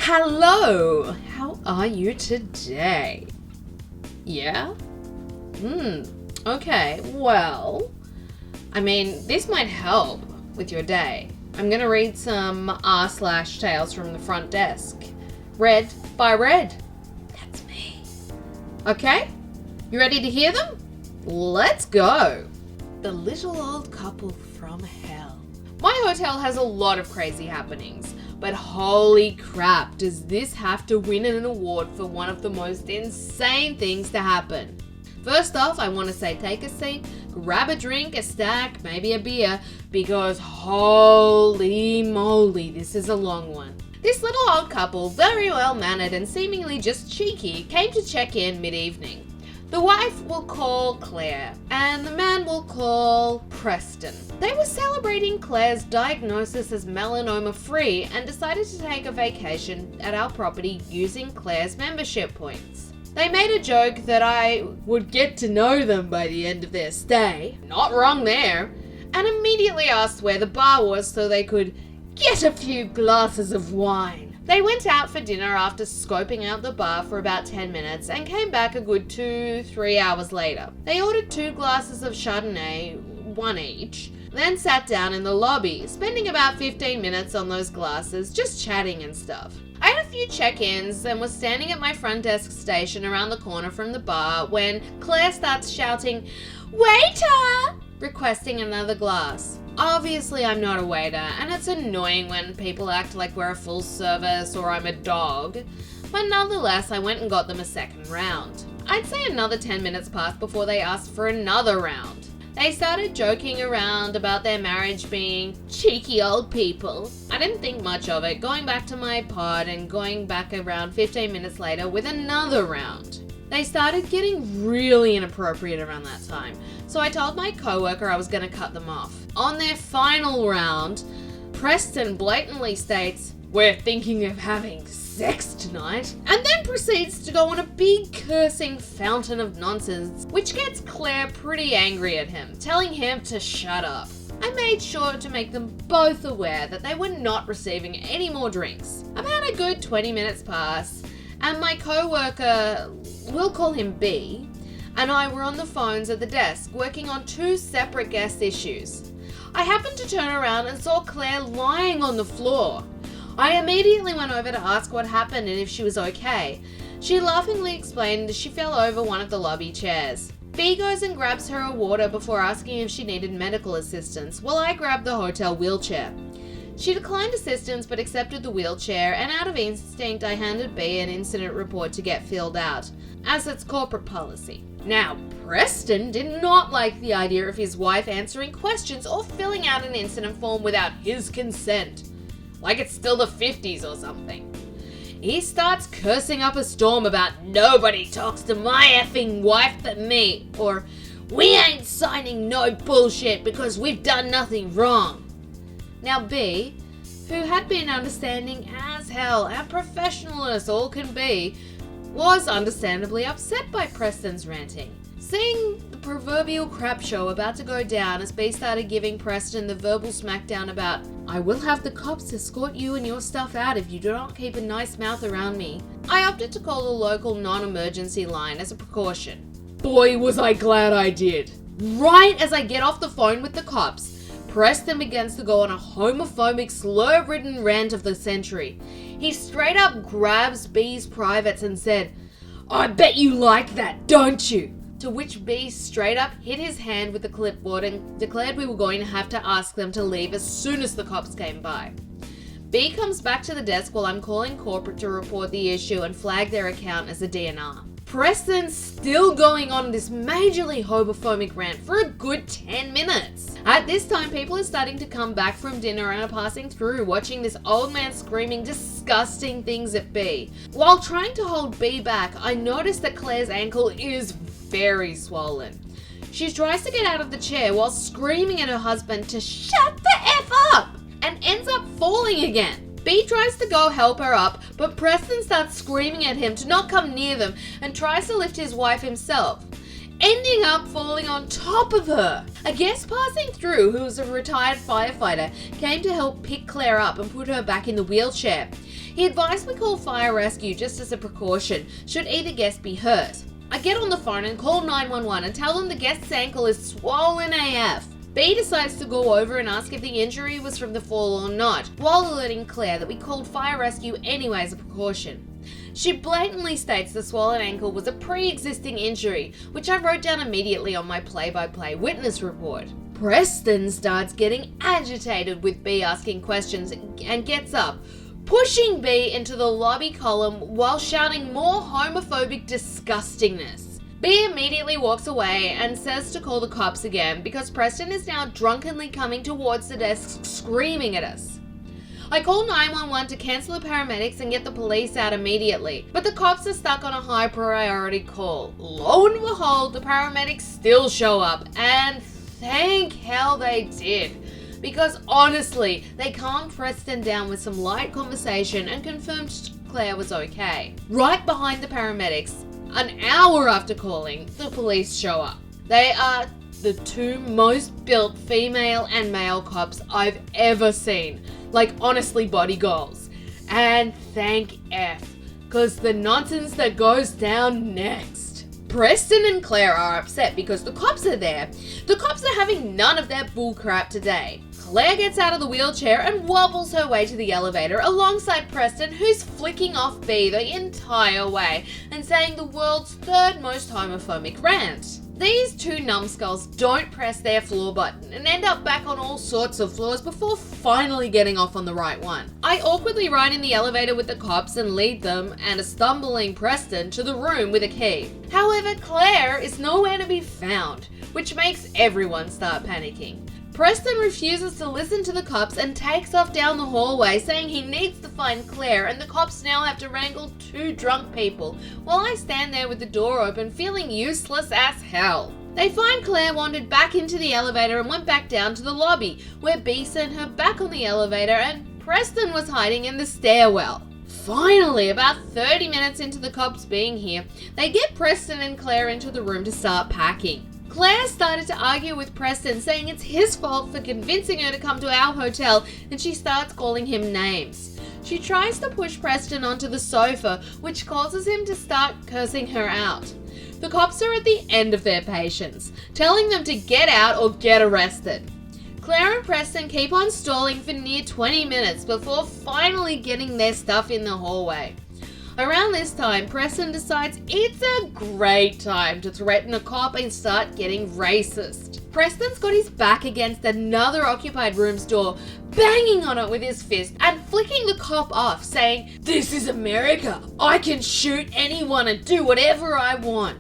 Hello! How are you today? Yeah? Okay, well, this might help with your day. I'm gonna read some r/Tales from the Front Desk. Read by Red. That's me. Okay? You ready to hear them? Let's go! The Little Old Couple from Hell. My hotel has a lot of crazy happenings, but holy crap, does this have to win an award for one of the most insane things to happen. First off, I want to say take a seat, grab a drink, a snack, maybe a beer, because holy moly, this is a long one. This little old couple, very well mannered and seemingly just cheeky, came to check in mid-evening. The wife will call Claire, and the man will call Preston. They were celebrating Claire's diagnosis as melanoma-free and decided to take a vacation at our property using Claire's membership points. They made a joke that I would get to know them by the end of their stay, not wrong there, and immediately asked where the bar was so they could get a few glasses of wine. They went out for dinner after scoping out the bar for about 10 minutes and came back a good 2-3 hours later. They ordered 2 glasses of Chardonnay, one each, then sat down in the lobby, spending about 15 minutes on those glasses, just chatting and stuff. I had a few check-ins and was standing at my front desk station around the corner from the bar when Claire starts shouting, "Waiter!" requesting another glass. Obviously, I'm not a waiter, and it's annoying when people act like we're a full service or I'm a dog, but nonetheless, I went and got them a second round. I'd say another 10 minutes passed before they asked for another round. They started joking around about their marriage being cheeky old people. I didn't think much of it, going back to my pod and going back around 15 minutes later with another round. They started getting really inappropriate around that time, so I told my coworker I was going to cut them off. On their final round, Preston blatantly states, "We're thinking of having sex tonight," and then proceeds to go on a big cursing fountain of nonsense, which gets Claire pretty angry at him, telling him to shut up. I made sure to make them both aware that they were not receiving any more drinks. About a good 20 minutes pass, and my coworker, we'll call him B, and I were on the phones at the desk working on 2 separate guest issues. I happened to turn around and saw Claire lying on the floor. I immediately went over to ask what happened and if she was okay. She laughingly explained she fell over one of the lobby chairs. B goes and grabs her a water before asking if she needed medical assistance, while I grabbed the hotel wheelchair. She declined assistance but accepted the wheelchair, and out of instinct I handed B an incident report to get filled out, as it's corporate policy. Now, Preston did not like the idea of his wife answering questions or filling out an incident form without his consent, like it's still the 50s or something. He starts cursing up a storm about nobody talks to my effing wife but me, or we ain't signing no bullshit because we've done nothing wrong. Now B, who had been understanding as hell and professional as all can be, was understandably upset by Preston's ranting. Seeing the proverbial crap show about to go down as B started giving Preston the verbal smackdown about, "I will have the cops escort you and your stuff out if you do not keep a nice mouth around me," I opted to call the local non-emergency line as a precaution. Boy, was I glad I did. Right as I get off the phone with the cops, Preston begins to go on a homophobic, slur-ridden rant of the century. He straight up grabs B's privates and said, "I bet you like that, don't you?" To which B straight up hit his hand with the clipboard and declared we were going to have to ask them to leave as soon as the cops came by. B comes back to the desk while I'm calling corporate to report the issue and flag their account as a DNR. Preston's still going on this majorly homophobic rant for a good 10 minutes. At this time, people are starting to come back from dinner and are passing through, watching this old man screaming disgusting things at B. While trying to hold B back, I notice that Claire's ankle is very swollen. She tries to get out of the chair while screaming at her husband to shut the F up, and ends up falling again. B tries to go help her up, but Preston starts screaming at him to not come near them and tries to lift his wife himself. ending up falling on top of her. A guest passing through, who was a retired firefighter, came to help pick Claire up and put her back in the wheelchair. He advised we call fire rescue just as a precaution, should either guest be hurt. I get on the phone and call 911 and tell them the guest's ankle is swollen AF. B decides to go over and ask if the injury was from the fall or not, while alerting Claire that we called fire rescue anyway as a precaution. She blatantly states the swollen ankle was a pre-existing injury, which I wrote down immediately on my play-by-play witness report. Preston starts getting agitated with B asking questions and gets up, pushing B into the lobby column while shouting more homophobic disgustingness. B immediately walks away and says to call the cops again because Preston is now drunkenly coming towards the desk screaming at us. I call 911 to cancel the paramedics and get the police out immediately, but the cops are stuck on a high priority call. Lo and behold, the paramedics still show up, and thank hell they did. Because honestly, they calmed Preston down with some light conversation and confirmed Claire was okay. Right behind the paramedics, an hour after calling, the police show up. They are the two most built female and male cops I've ever seen. Like, honestly, body goals. And thank F, cause the nonsense that goes down next. Preston and Claire are upset because the cops are there. The cops are having none of their bullcrap today. Claire gets out of the wheelchair and wobbles her way to the elevator alongside Preston, who's flicking off B the entire way and saying the world's third most homophobic rant. These two numbskulls don't press their floor button and end up back on all sorts of floors before finally getting off on the right one. I awkwardly ride in the elevator with the cops and lead them and a stumbling Preston to the room with a key. However, Claire is nowhere to be found, which makes everyone start panicking. Preston refuses to listen to the cops and takes off down the hallway saying he needs to find Claire, and the cops now have to wrangle two drunk people while I stand there with the door open feeling useless as hell. They find Claire wandered back into the elevator and went back down to the lobby, where B sent her back on the elevator and Preston was hiding in the stairwell. Finally, about 30 minutes into the cops being here, they get Preston and Claire into the room to start packing. Claire started to argue with Preston, saying it's his fault for convincing her to come to our hotel, and she starts calling him names. She tries to push Preston onto the sofa, which causes him to start cursing her out. The cops are at the end of their patience, telling them to get out or get arrested. Claire and Preston keep on stalling for near 20 minutes before finally getting their stuff in the hallway. Around this time, Preston decides it's a great time to threaten a cop and start getting racist. Preston's got his back against another occupied room's door, banging on it with his fist and flicking the cop off, saying, "This is America. I can shoot anyone and do whatever I want."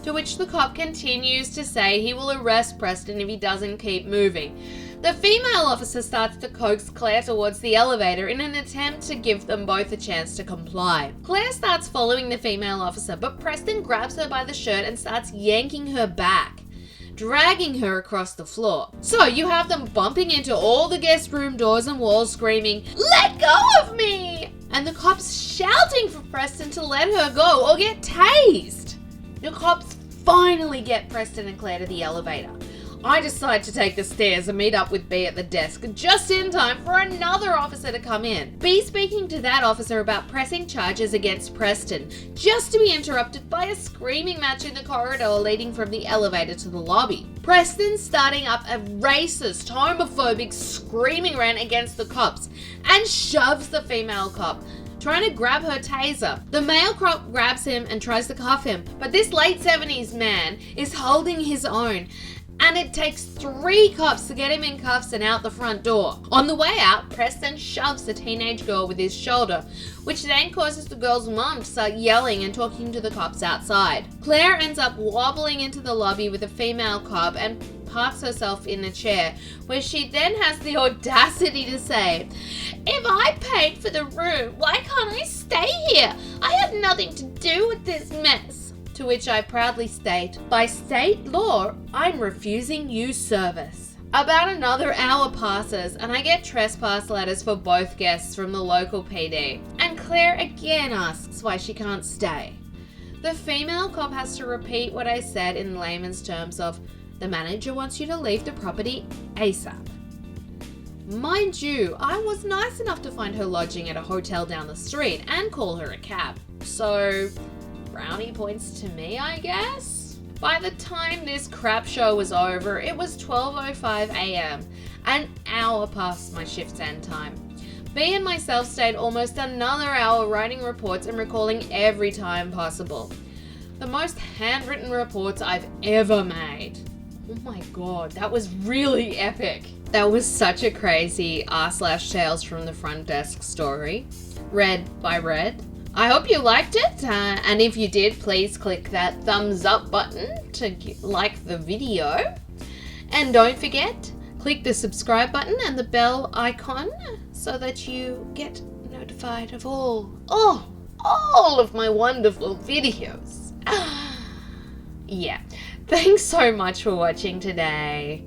To which the cop continues to say he will arrest Preston if he doesn't keep moving. The female officer starts to coax Claire towards the elevator in an attempt to give them both a chance to comply. Claire starts following the female officer, but Preston grabs her by the shirt and starts yanking her back, dragging her across the floor. So you have them bumping into all the guest room doors and walls screaming, "Let go of me!" And the cops shouting for Preston to let her go or get tased. The cops finally get Preston and Claire to the elevator. I decide to take the stairs and meet up with B at the desk just in time for another officer to come in. B speaking to that officer about pressing charges against Preston, just to be interrupted by a screaming match in the corridor leading from the elevator to the lobby. Preston starting up a racist, homophobic, screaming rant against the cops and shoves the female cop, trying to grab her taser. The male cop grabs him and tries to cuff him, but this late 70s man is holding his own, and it takes 3 cops to get him in cuffs and out the front door. On the way out, Preston shoves the teenage girl with his shoulder, which then causes the girl's mom to start yelling and talking to the cops outside. Claire ends up wobbling into the lobby with a female cop and parks herself in a chair, where she then has the audacity to say, "If I paid for the room, why can't I stay here? I had nothing to do with this mess." To which I proudly state, by state law, I'm refusing you service. About another hour passes and I get trespass letters for both guests from the local PD, and Claire again asks why she can't stay. The female cop has to repeat what I said in layman's terms of, the manager wants you to leave the property ASAP. Mind you, I was nice enough to find her lodging at a hotel down the street and call her a cab. So, brownie points to me, I guess? By the time this crap show was over, it was 12:05 a.m., an hour past my shift's end time. B and myself stayed almost another hour writing reports and recalling every time possible. The most handwritten reports I've ever made. Oh my god, that was really epic. That was such a crazy r/Tales from the Front Desk story, read by Red. I hope you liked it, and if you did, please click that thumbs up button to like the video. And don't forget, click the subscribe button and the bell icon so that you get notified of all of my wonderful videos. Yeah, thanks so much for watching today.